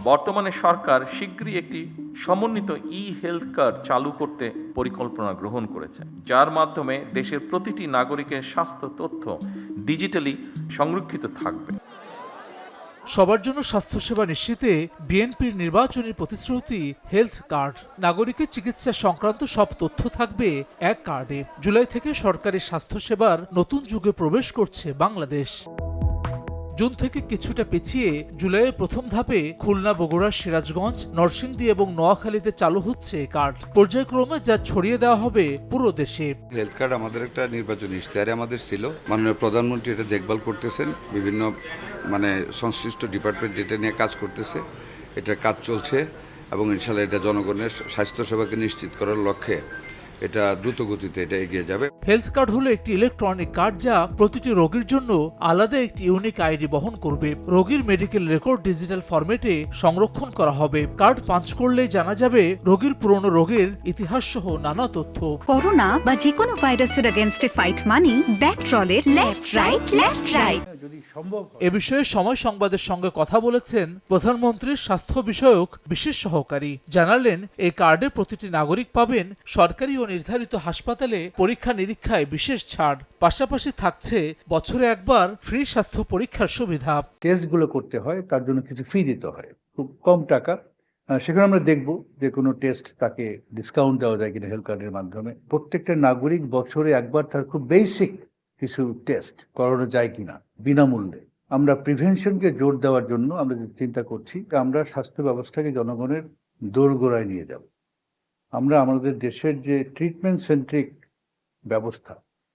বর্তমানে সরকার শীঘ্রই একটি সমন্বিত হেলথ কার্ড চালু করতে পরিকল্পনা গ্রহণ করেছে, যার মাধ্যমে দেশের প্রতিটি নাগরিকের স্বাস্থ্য তথ্য ডিজিটালি সংরক্ষিত থাকবে। সবার জন্য স্বাস্থ্যসেবা নিশ্চিতে বিএনপির নির্বাচনী প্রতিশ্রুতি হেলথ কার্ড। নাগরিকের চিকিৎসা সংক্রান্ত সব তথ্য থাকবে এক কার্ডে। জুলাই থেকে সরকারি স্বাস্থ্যসেবার নতুন যুগে প্রবেশ করছে বাংলাদেশ। জুন থেকে কিছুটা পিছিয়ে জুলাইয়ের প্রথম ধাপে খুলনা, বগুড়া, সিরাজগঞ্জ, নরসিংদী এবং নোয়াখালীতে চালু হচ্ছে কার্ড। পর্যায়ক্রমে যা ছড়িয়ে দেওয়া হবে পুরো দেশে। হেলথ কার্ড আমাদের একটা নির্বাচনী ইশতেহারে আমাদের ছিল। মাননীয় প্রধানমন্ত্রী এটা দেখভাল করতেছেন, বিভিন্ন সংশ্লিষ্ট ডিপার্টমেন্ট এটা নিয়ে কাজ করতেছে, এটার কাজ চলছে এবং ইনশাল্লাহ এটা জনগণের স্বাস্থ্যসেবাকে নিশ্চিত করার লক্ষ্যে এটা দ্রুত গতিতে এটা এগিয়ে যাবে। হেলথ কার্ড হলো একটি ইলেকট্রনিক কার্ড যা প্রতিটি রোগীর জন্য আলাদা একটি ইউনিক আইডি বহন করবে। রোগীর মেডিকেল রেকর্ড ডিজিটাল ফরম্যাটে সংরক্ষণ করা হবে। কার্ড পাঞ্চ করলেই জানা যাবে রোগীর পুরনো রোগের ইতিহাস সহ নানা তথ্য। করোনা বা যে কোনো ভাইরাসের এগেইনস্টে ফাইট মানি ব্যাকট্রলের লেফট রাইট। এ বিষয়ে সময় সংবাদের সঙ্গে কথা বলেছেন প্রধানমন্ত্রীর স্বাস্থ্য বিষয়ক বিশেষ সহকারী। জানালেন এই কার্ডে প্রতিটি নাগরিক পাবেন সরকারি ও নির্ধারিত হাসপাতালে পরীক্ষা নিরীক্ষায় বিশেষ ছাড়। পাশাপাশি থাকছে বছরে একবার ফ্রি স্বাস্থ্য পরীক্ষার সুবিধা। টেস্টগুলো করতে হয়, তার জন্য কিছু ফি দিতে হয়, খুব কম টাকা। সেখানে আমরা দেখব যে কোনো টেস্ট তাকে ডিসকাউন্ট দেওয়া যায় কিনা হেলথ কার্ডের মাধ্যমে। প্রত্যেকটা নাগরিক বছরে একবার তার খুব বেসিক কিছু টেস্ট করানো যায় কিনা বিনামূল্যে। আমরা প্রিভেনশনকে জোর দেওয়ার জন্য আমরা চিন্তা করছি যে আমরা স্বাস্থ্য ব্যবস্থাকে জনগণের দোরগোড়ায় নিয়ে যাব। আমরা আমাদের দেশের যে ট্রিটমেন্ট সেন্ট্রিক ব্যবস্থা,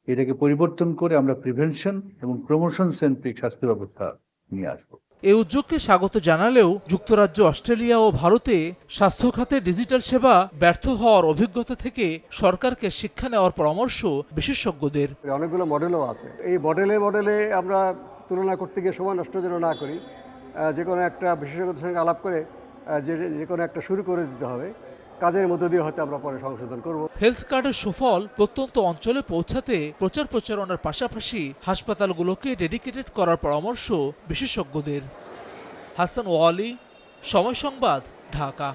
এটাকে পরিবর্তন করে আমরা প্রিভেনশন এবং প্রমোশন সেন্ট্রিক স্বাস্থ্য ব্যবস্থা নিয়ে আসবো। এই উদ্যোগকে স্বাগত জানালেও যুক্তরাজ্য, অস্ট্রেলিয়া ও ভারতে স্বাস্থ্য খাতে ডিজিটাল সেবা ব্যর্থ হওয়ার অভিজ্ঞতা থেকে সরকারকে শিক্ষা নেওয়ার পরামর্শ বিশেষজ্ঞদের। অনেকগুলো মডেলও আছে। এই মডেলে আমরা তুলনা করতে গিয়ে সময় নষ্ট যেন না করি, যে কোনো একটা বিশেষজ্ঞদের সঙ্গে আলাপ করে যে কোনো একটা শুরু করে দিতে হবে। কাজের মধ্য দিয়ে হয়তো আমরা পরে সংশোধন করব। হেলথ কার্ডের সুফল প্রত্যন্ত অঞ্চলে পৌঁছাতে প্রচার প্রচারণার পাশাপাশি হাসপাতালগুলোকে ডেডিকেটেড করার পরামর্শ বিশেষজ্ঞদের। হাসান ওয়ালি, সময় সংবাদ, ঢাকা।